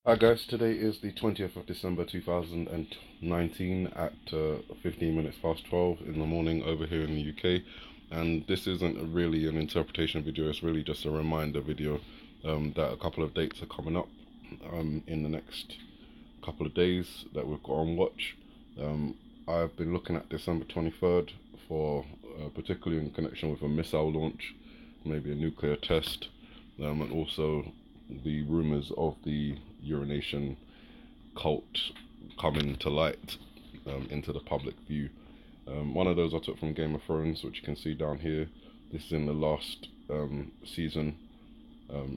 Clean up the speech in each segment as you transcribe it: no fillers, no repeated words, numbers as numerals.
Hi guys, today is the 20th of December 2019 at 15 minutes past 12 in the morning over here in the UK. And this isn't really an interpretation video, it's really just a reminder video that a couple of dates are coming up in the next couple of days that we've got on watch. I've been looking at December 23rd for particularly in connection with a missile launch, maybe a nuclear test, and also the rumours of the urination cult coming to light into the public view. One of those I took from Game of Thrones, which you can see down here. This is in the last season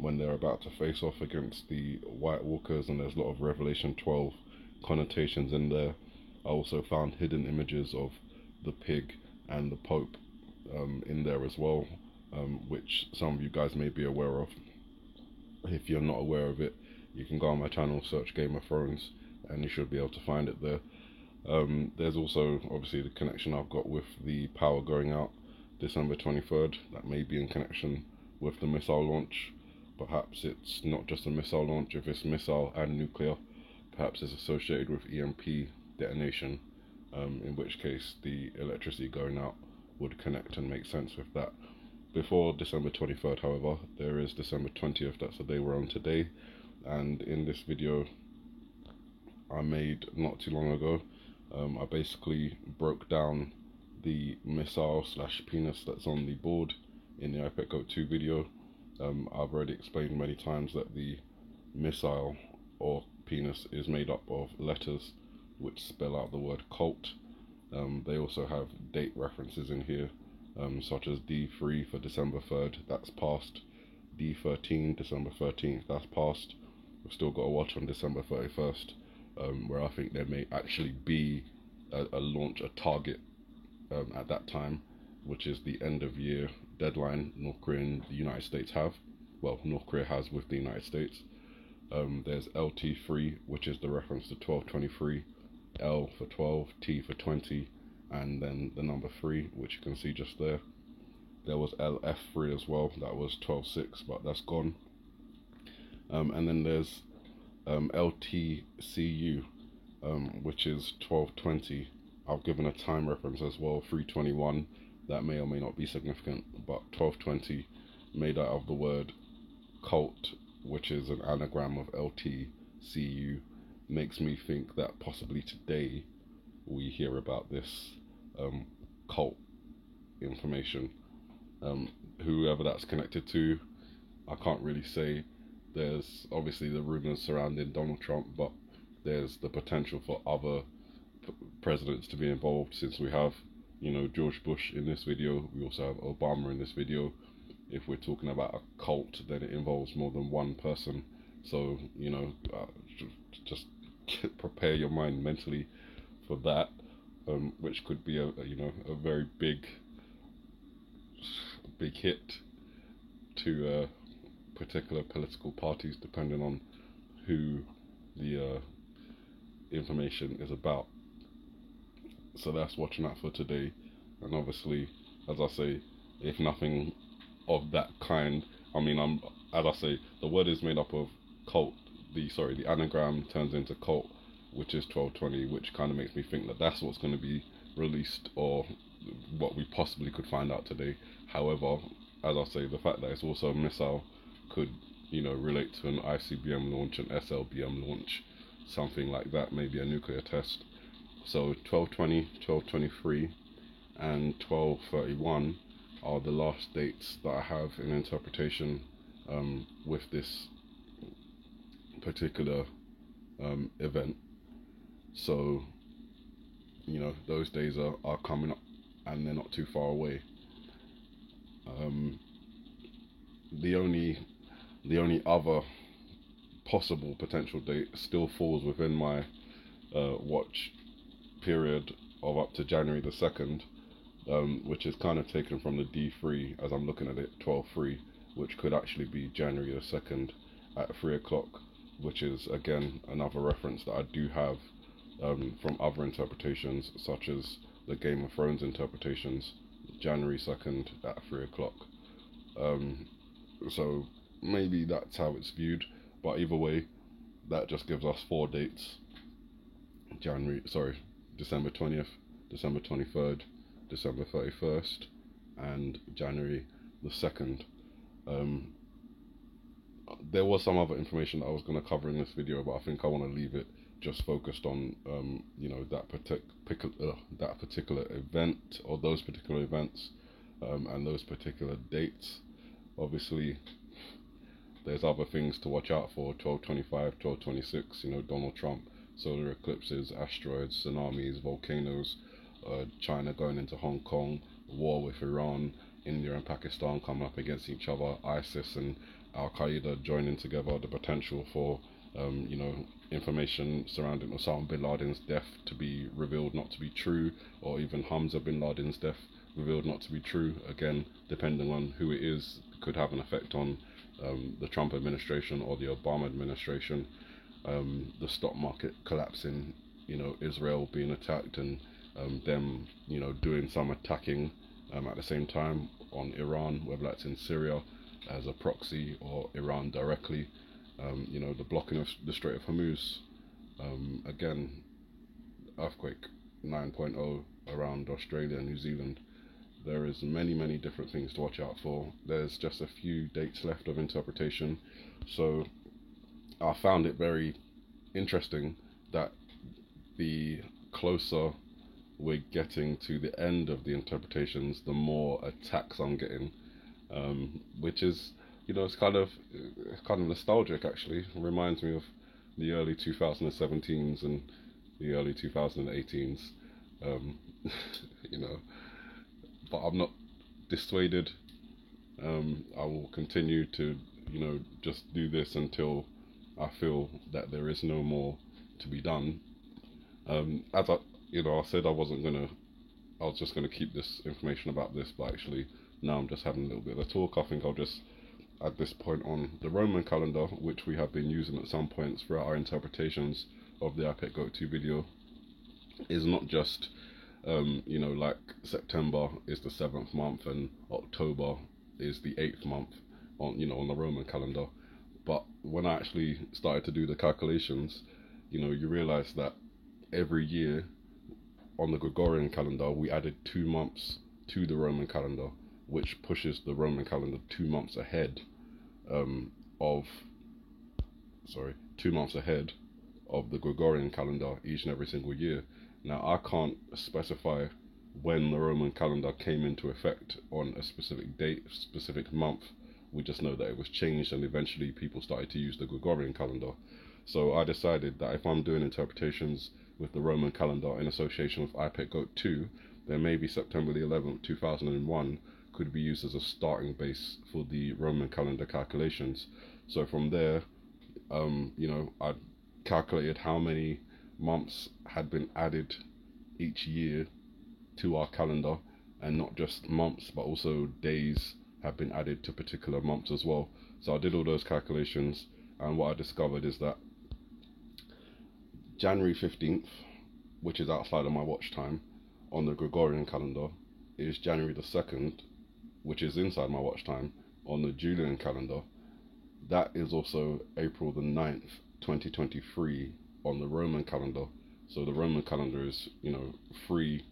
when they're about to face off against the White Walkers, and there's a lot of Revelation 12 connotations in there. I also found hidden images of the pig and the Pope in there as well, which some of you guys may be aware of. If you're not aware of it, you can go on my channel, search Game of Thrones, and you should be able to find it there. There's also obviously the connection I've got with the power going out December 23rd. That may be in connection with the missile launch. Perhaps it's not just a missile launch. If it's missile and nuclear, perhaps it's associated with EMP detonation, in which case the electricity going out would connect and make sense with that. Before December 23rd, however, there is December 20th, that's the day we're on today, and in this video I made not too long ago, I basically broke down the missile slash penis that's on the board in the iPad Go 2 video. I've already explained many times that the missile or penis is made up of letters which spell out the word cult. They also have date references in here, such as D3 for December 3rd, that's past. D13, December 13th, that's past. We've still got to watch on December 31st, where I think there may actually be a launch, a target at that time, which is the end of year deadline North Korea and the United States have. Well, North Korea has with the United States. There's LT3, which is the reference to 1223, L for 12, T for 20, and then the number 3, which you can see just there. There was LF3 as well, that was 12.6, but that's gone. And then there's LTCU, which is 1220. I've given a time reference as well, 321. That may or may not be significant, but 1220 made out of the word cult, which is an anagram of LTCU, makes me think that possibly today we hear about this cult information. Whoever that's connected to, I can't really say. There's obviously the rumors surrounding Donald Trump, but there's the potential for other presidents to be involved, since we have, George Bush in this video. We also have Obama in this video. If we're talking about a cult, then it involves more than one person. So, just prepare your mind mentally for that, which could be a very big hit to particular political parties, depending on who the information is about. So that's watching that for today. And obviously, as I say, if nothing of that kind, as I say, the word is made up of cult. The anagram turns into cult, which is 1220, which kind of makes me think that that's what's going to be released, or what we possibly could find out today. However, as I say, the fact that it's also a missile could, relate to an ICBM launch, an SLBM launch, something like that, maybe a nuclear test. So 1220, 1223, and 1231 are the last dates that I have in interpretation with this particular event. So, those days are coming up, and they're not too far away. The only other possible potential date still falls within my watch period of up to January the 2nd, which is kind of taken from the D3 as I'm looking at it, 12.3, which could actually be January the 2nd at 3 o'clock, which is again another reference that I do have from other interpretations, such as the Game of Thrones interpretations, January 2nd at 3 o'clock. So maybe that's how it's viewed, but either way, that just gives us 4 dates: December 20th, December 23rd, December 31st, and January the 2nd. There was some other information that I was going to cover in this video, but I think I want to leave it just focused on that particular event, or those particular events, and those particular dates. Obviously, there's other things to watch out for: 1225, 1226, Donald Trump, solar eclipses, asteroids, tsunamis, volcanoes, China going into Hong Kong, war with Iran, India and Pakistan coming up against each other, ISIS and Al-Qaeda joining together, the potential for information surrounding Osama bin Laden's death to be revealed not to be true, or even Hamza bin Laden's death revealed not to be true. Again, depending on who it is, could have an effect on the Trump administration or the Obama administration. The stock market collapsing, Israel being attacked, and them doing some attacking at the same time on Iran, whether that's in Syria as a proxy or Iran directly. The blocking of the Strait of Hormuz. Again, earthquake 9.0 around Australia and New Zealand. There is many different things to watch out for. There's just a few dates left of interpretation, so I found it very interesting that the closer we're getting to the end of the interpretations, the more attacks I'm getting, which is, it's kind of nostalgic actually. It reminds me of the early 2017s and the early 2018s, but I'm not dissuaded. I will continue to, just do this until I feel that there is no more to be done. As I said I was just gonna keep this information about this, but actually now I'm just having a little bit of a talk. I think I'll just add this point on the Roman calendar, which we have been using at some points throughout our interpretations of the IPEC Go 2 video, is not just like September is the 7th month and October is the 8th month on the Roman calendar. But when I actually started to do the calculations, you realize that every year on the Gregorian calendar we added 2 months to the Roman calendar, which pushes the Roman calendar 2 months ahead of the Gregorian calendar each and every single year. Now, I can't specify when the Roman calendar came into effect on a specific date, specific month. We just know that it was changed, and eventually people started to use the Gregorian calendar. So I decided that if I'm doing interpretations with the Roman calendar in association with IPEC Go 2, then maybe September the 11th, 2001 could be used as a starting base for the Roman calendar calculations. So from there, I calculated how many months had been added each year to our calendar, and not just months but also days have been added to particular months as well. So I did all those calculations, and what I discovered is that January 15th, which is outside of my watch time on the Gregorian calendar, is January the 2nd, which is inside my watch time on the Julian calendar. That is also April the 9th, 2023 on the Roman calendar. So the Roman calendar is, three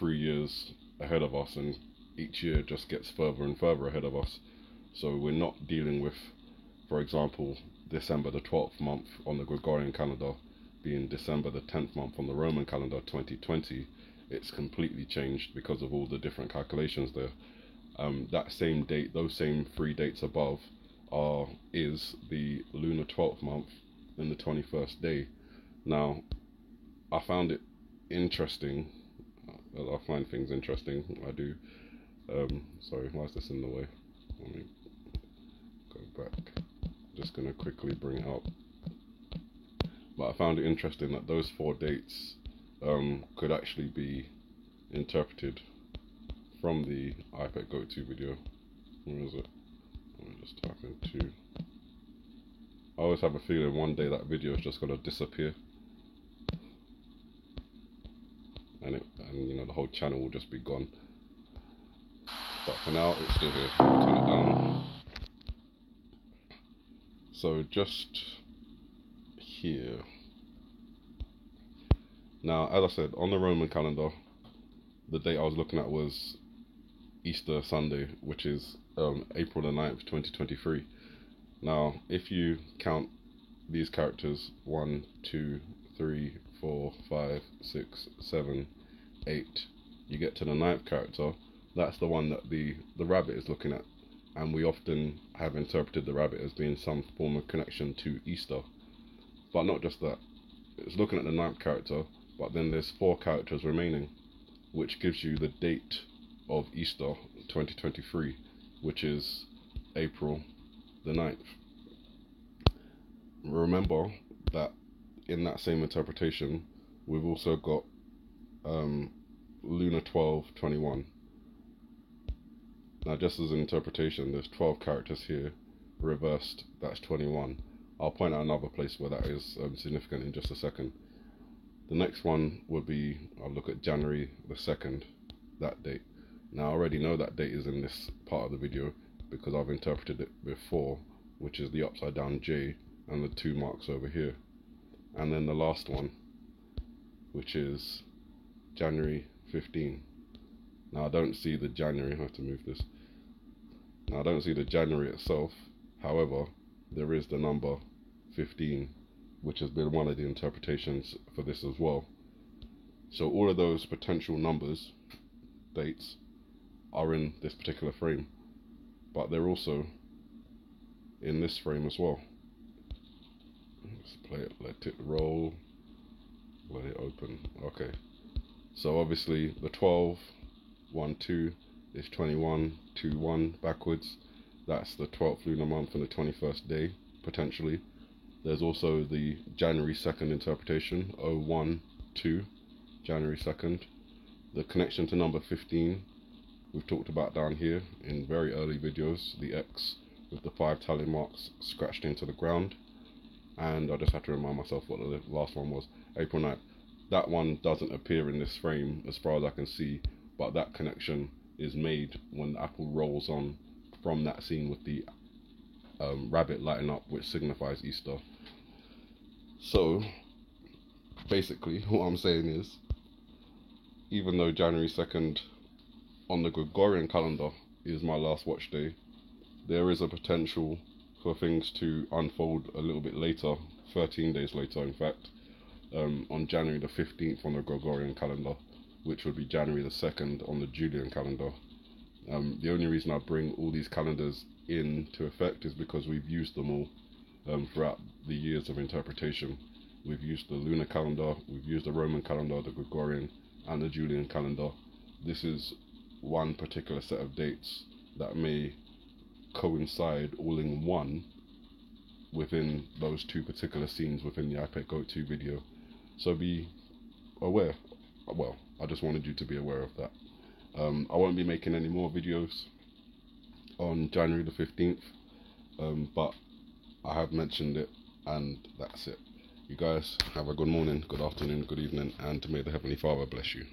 years ahead of us, and each year just gets further and further ahead of us. So we're not dealing with, for example, December the 12th month on the Gregorian calendar being December the 10th month on the Roman calendar 2020. It's completely changed because of all the different calculations there. That same date, those same 3 dates above, is the lunar 12th month and the 21st day. Now, I found it interesting. I find things interesting. I do. Sorry, why is this in the way? Let me go back. Just gonna quickly bring it up. But I found it interesting that those 4 dates could actually be interpreted from the IPEC Go 2 video. Where is it? Let me just type in 2. I always have a feeling one day that video is just gonna disappear, and the whole channel will just be gone. But for now, it's still here. I'll turn it down. So just here. Now, as I said, on the Roman calendar, the date I was looking at was Easter Sunday, which is April the 9th, 2023. Now, if you count these characters, 1, 2, 3, 4, 5, 6, 7, 8, you get to the 9th character. That's the one that the rabbit is looking at, and we often have interpreted the rabbit as being some form of connection to Easter. But not just that, it's looking at the 9th character, but then there's 4 characters remaining, which gives you the date of Easter 2023, which is April the 9th. Remember that in that same interpretation, we've also got Lunar 12/21. Now, just as an interpretation, there's 12 characters here, reversed, that's 21. I'll point out another place where that is significant in just a second. The next one would be, I'll look at January the 2nd, that date. Now, I already know that date is in this part of the video because I've interpreted it before, which is the upside down J and the 2 marks over here. And then the last one, which is January 15. Now, I don't see the January, I have to move this. Now, I don't see the January itself. However, there is the number 15, which has been one of the interpretations for this as well. So all of those potential numbers, dates, are in this particular frame, but they're also in this frame as well. Let's play it, let it roll, let it open. Okay, so obviously the 12, 1, 2 is 21, 2, 1 backwards. That's the 12th lunar month and the 21st day, potentially. There's also the January 2nd interpretation, 012, January 2nd. The connection to number 15, we've talked about down here in very early videos, the X with the 5 tally marks scratched into the ground. And I just have to remind myself what the last one was, April 9th. That one doesn't appear in this frame as far as I can see, but that connection is made when the apple rolls on from that scene with the rabbit lighting up, which signifies Easter. So basically what I'm saying is, even though January 2nd on the Gregorian calendar is my last watch day, there is a potential for things to unfold a little bit later, 13 days later in fact, on January the 15th on the Gregorian calendar, which would be January the 2nd on the Julian calendar. The only reason I bring all these calendars into effect is because we've used them all throughout the years of interpretation. We've used the lunar calendar, we've used the Roman calendar, the Gregorian and the Julian calendar. This is one particular set of dates that may coincide all in one within those 2 particular scenes within the iPet Goat 2 video. So be aware. Well, I just wanted you to be aware of that. I won't be making any more videos on January the 15th, but I have mentioned it, and that's it. You guys have a good morning, good afternoon, good evening, and may the Heavenly Father bless you.